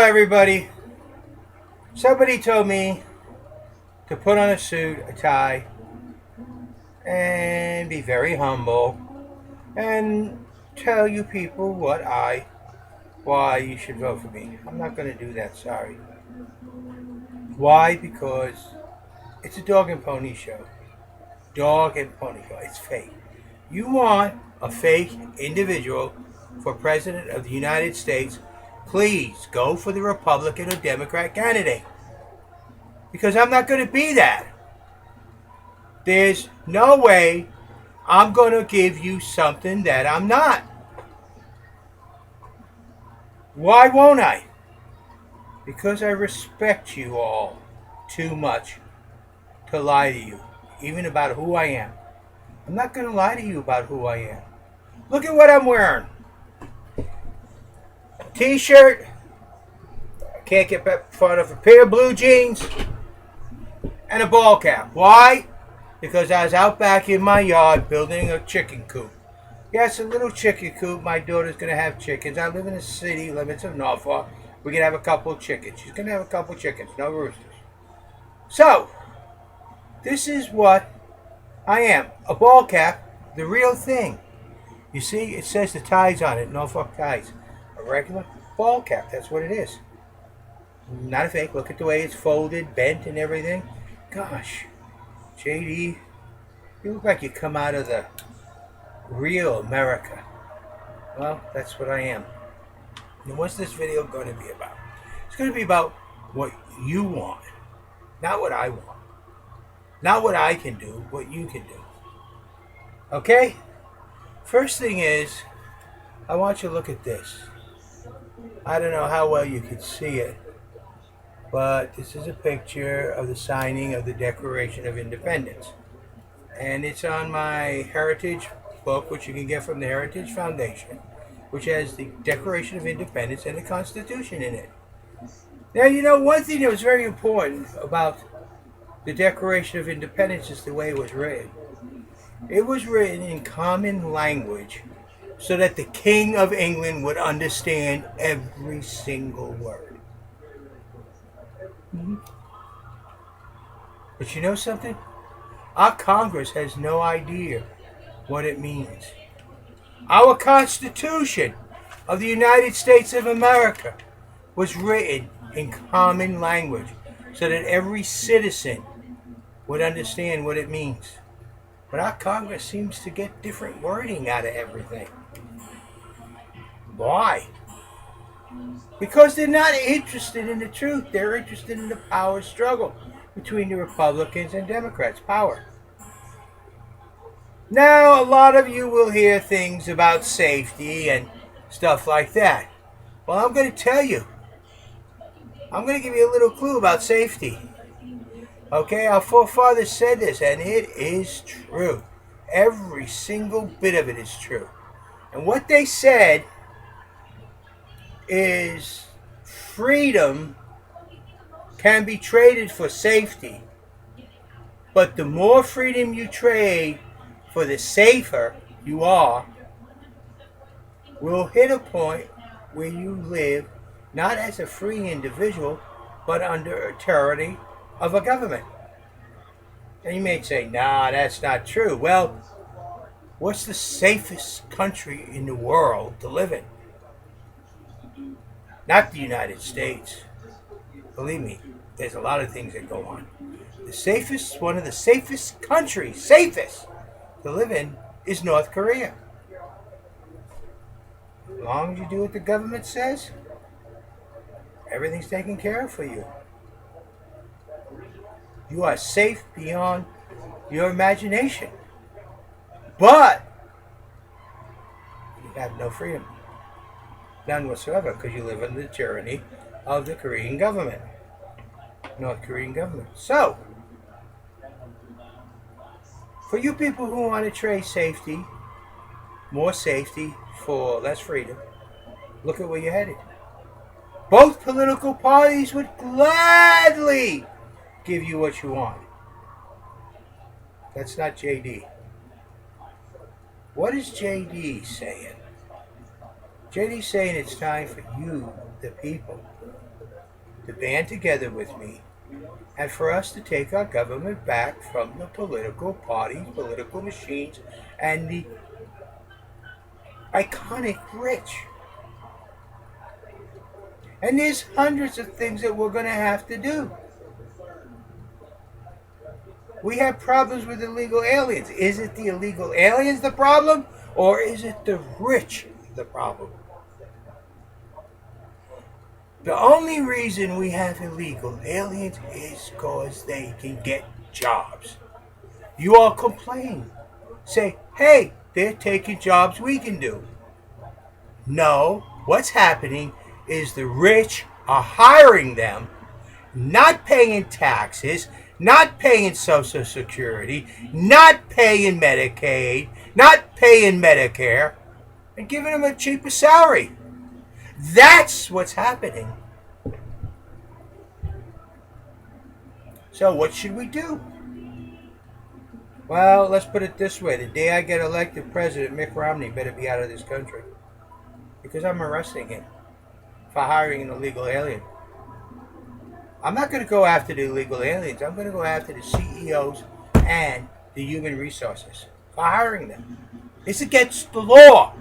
everybody. Somebody told me to put on a suit, a tie, and be very humble and tell you people why you should vote for me. I'm not going to do that, sorry. Why? Because it's a dog and pony show. Dog and pony show. It's fake. You want a fake individual for President of the United States, please go for the Republican or Democrat candidate. Because I'm not going to be that. There's no way I'm going to give you something that I'm not. Why won't I? Because I respect you all too much to lie to you, even about who I am. I'm not going to lie to you about who I am. Look at what I'm wearing. T-shirt. I can't get back front of a pair of blue jeans and a ball cap. Why? Because I was out back in my yard building a chicken coop. Yes, a little chicken coop. My daughter's going to have chickens. I live in the city limits of Norfolk. We're going to have a couple of chickens. She's going to have a couple of chickens, no roosters. So, this is what I am. A ball cap, the real thing. You see, it says the ties on it, Norfolk ties. A regular ball cap, that's what it is. Not a fake. Look at the way it's folded, bent, and everything. Gosh, JD, you look like you come out of the real America. Well, that's what I am. And what's this video going to be about? It's going to be about what you want, not what I want. Not what I can do, what you can do. Okay? First thing is, I want you to look at this. I don't know how well you can see it, but this is a picture of the signing of the Declaration of Independence. And it's on my Heritage book, which you can get from the Heritage Foundation, which has the Declaration of Independence and the Constitution in it. Now, you know, one thing that was very important about the Declaration of Independence is the way it was written. It was written in common language so that the King of England would understand every single word. Mm-hmm. But you know something? Our Congress has no idea what it means. Our Constitution of the United States of America was written in common language so that every citizen would understand what it means. But our Congress seems to get different wording out of everything. Why? Because they're not interested in the truth. They're interested in the power struggle between the Republicans and Democrats. Power. Now, a lot of you will hear things about safety and stuff like that. Well, I'm going to tell you. I'm going to give you a little clue about safety. Okay, our forefathers said this, and it is true. Every single bit of it is true. And what they said is freedom can be traded for safety. But the more freedom you trade for the safer you are, will hit a point where you live not as a free individual, but under a tyranny of a government. And you may say, nah, that's not true. Well, what's the safest country in the world to live in? Not the United States. Believe me, there's a lot of things that go on. One of the safest countries, safest to live in, is North Korea. As long as you do what the government says, everything's taken care of for you. You are safe beyond your imagination. But you have no freedom. None whatsoever, because you live under the tyranny of the Korean government. North Korean government. So, for you people who want to trade safety, more safety for less freedom, look at where you're headed. Both political parties would gladly give you what you want. That's not JD. What is JD saying? JD's saying it's time for you, the people, to band together with me and for us to take our government back from the political parties, political machines, and the iconic rich. And there's hundreds of things that we're going to have to do. We have problems with illegal aliens. Is it the illegal aliens the problem, or is it the rich the problem? The only reason we have illegal aliens is because they can get jobs. You all complain. Say, hey, they're taking jobs we can do. No, what's happening is the rich are hiring them, not paying taxes, not paying Social Security, not paying Medicaid, not paying Medicare, and giving them a cheaper salary. That's what's happening. So what should we do? Well, let's put it this way. The day I get elected president, Mitt Romney better be out of this country. Because I'm arresting him for hiring an illegal alien. I'm not going to go after the illegal aliens. I'm going to go after the CEOs and the human resources for hiring them. It's against the law.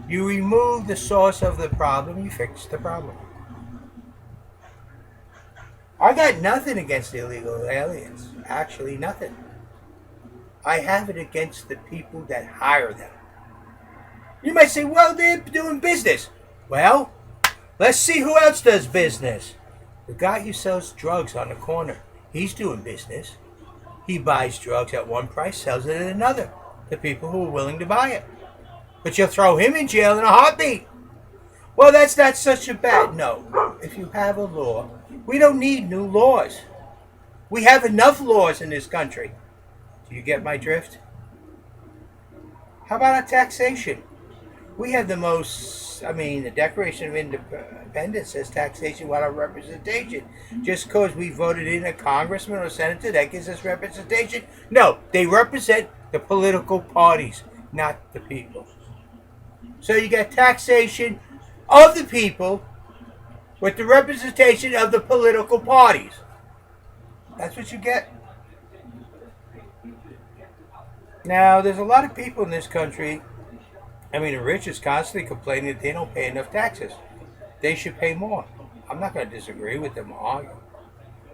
You remove the source of the problem, you fix the problem. I got nothing against the illegal aliens. Actually, nothing. I have it against the people that hire them. You might say, well, they're doing business. Well, let's see who else does business. The guy who sells drugs on the corner, he's doing business. He buys drugs at one price, sells it at another to people who are willing to buy it. But you'll throw him in jail in a heartbeat. Well, that's not such a bad... No, if you have a law, we don't need new laws. We have enough laws in this country. Do you get my drift? How about our taxation? We have the most, the Declaration of Independence says taxation without representation. Just because we voted in a congressman or senator, that gives us representation? No, they represent the political parties, not the people. So you got taxation of the people with the representation of the political parties. That's what you get. Now, there's a lot of people in this country. The rich is constantly complaining that they don't pay enough taxes. They should pay more. I'm not going to disagree with them or argue.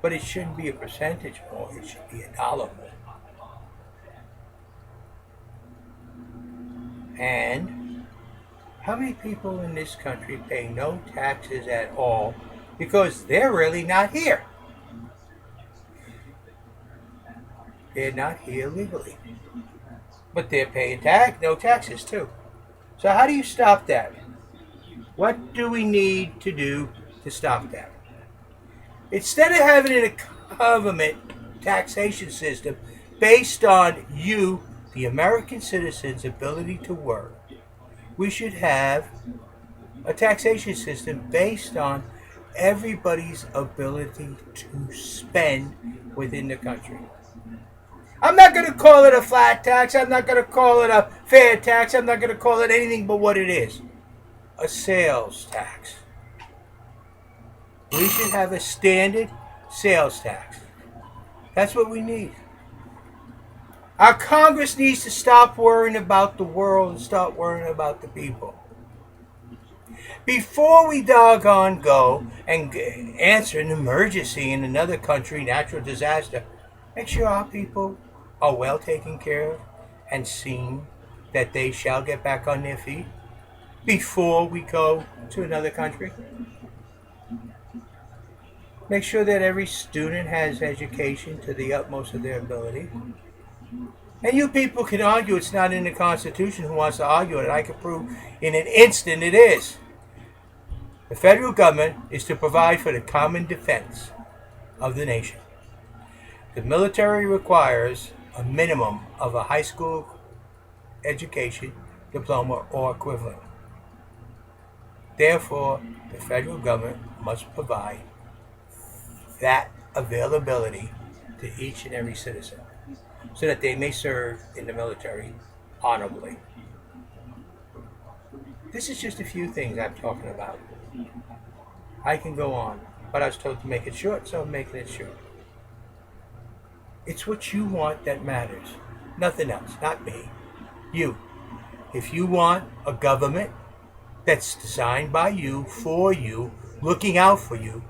But it shouldn't be a percentage more. It should be $1 more. And how many people in this country pay no taxes at all because they're really not here? They're not here legally. But they're paying no taxes too. So how do you stop that? What do we need to do to stop that? Instead of having a government taxation system based on you, the American citizen's ability to work, we should have a taxation system based on everybody's ability to spend within the country. I'm not going to call it a flat tax. I'm not going to call it a fair tax. I'm not going to call it anything but what it is. A sales tax. We should have a standard sales tax. That's what we need. Our Congress needs to stop worrying about the world and start worrying about the people. Before we doggone go and answer an emergency in another country, natural disaster, make sure our people are well taken care of and seen that they shall get back on their feet before we go to another country. Make sure that every student has education to the utmost of their ability. And you people can argue it's not in the Constitution. Who wants to argue it? I can prove in an instant it is. The federal government is to provide for the common defense of the nation. The military requires a minimum of a high school education, diploma, or equivalent. Therefore, the federal government must provide that availability to each and every citizen so that they may serve in the military honorably. This is just a few things I'm talking about. I can go on, but I was told to make it short, so I'm making it short. It's what you want that matters. Nothing else, not me. You. If you want a government that's designed by you, for you, looking out for you,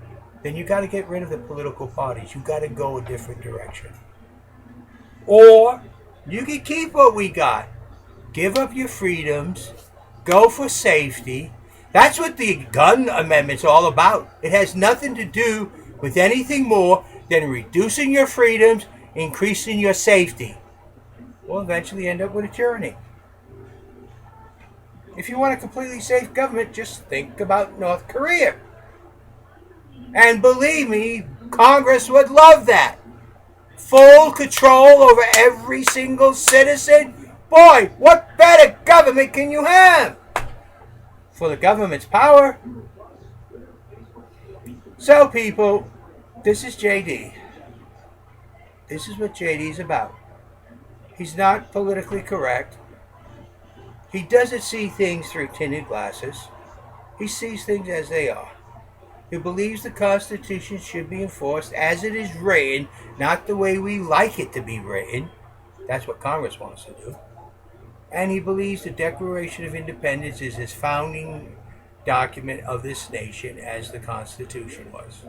then you got to get rid of the political parties. You got to go a different direction. Or you can keep what we got. Give up your freedoms. Go for safety. That's what the gun amendment's all about. It has nothing to do with anything more than reducing your freedoms, increasing your safety. We'll eventually end up with a tyranny. If you want a completely safe government, just think about North Korea. And believe me, Congress would love that. Full control over every single citizen. Boy, what better government can you have? For the government's power. So people, this is JD. This is what JD's about. He's not politically correct. He doesn't see things through tinted glasses. He sees things as they are. He believes the Constitution should be enforced as it is written, not the way we like it to be written. That's what Congress wants to do. And he believes the Declaration of Independence is his founding document of this nation, as the Constitution was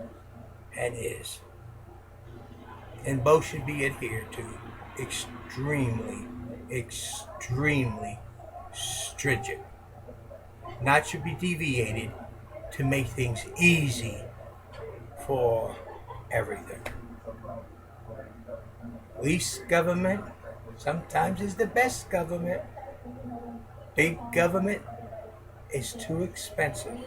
and is. And both should be adhered to extremely, extremely stringent. Not should be deviated to make things easy for everything. Least government sometimes is the best government. Big government is too expensive.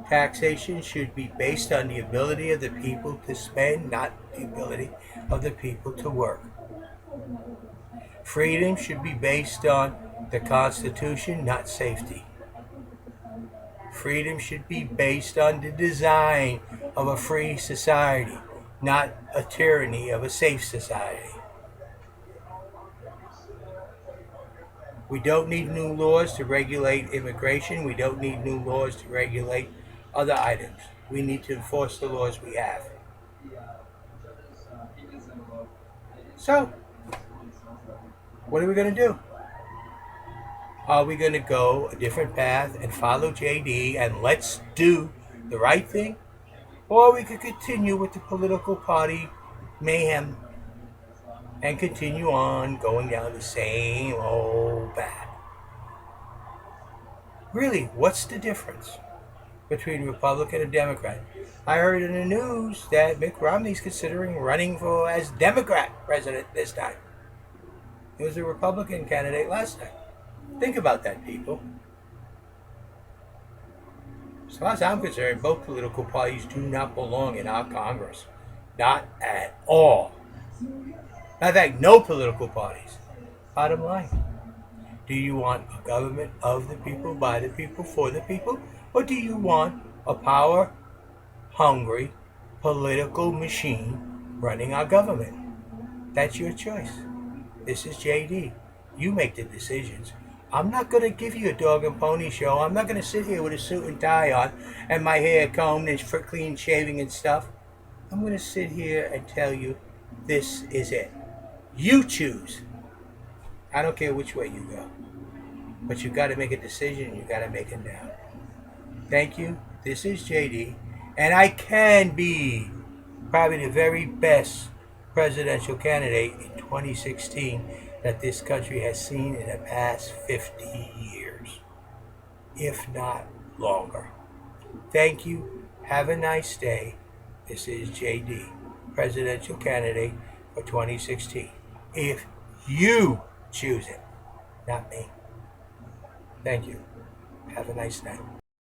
Taxation should be based on the ability of the people to spend, not the ability of the people to work. Freedom should be based on the Constitution, not safety. Freedom should be based on the design of a free society, not a tyranny of a safe society. We don't need new laws to regulate immigration. We don't need new laws to regulate other items. We need to enforce the laws we have. So, what are we going to do? Are we going to go a different path and follow JD and let's do the right thing? Or we could continue with the political party mayhem and continue on going down the same old path. Really, what's the difference between Republican and Democrat? I heard in the news that Mitt Romney's considering running for as Democrat president this time. He was a Republican candidate last time. Think about that, people. As far as I'm concerned, both political parties do not belong in our Congress. Not at all. In fact, no political parties. Bottom line. Do you want a government of the people, by the people, for the people? Or do you want a power-hungry political machine running our government? That's your choice. This is JD. You make the decisions. I'm not going to give you a dog and pony show. I'm not going to sit here with a suit and tie on and my hair combed and for clean shaving and stuff. I'm going to sit here and tell you this is it. You choose. I don't care which way you go. But you got to make a decision. You got to make it now. Thank you. This is JD. And I can be probably the very best presidential candidate in 2016 that this country has seen in the past 50 years, if not longer. Thank you. Have a nice day. This is JD, presidential candidate for 2016. If you choose it, not me. Thank you. Have a nice night.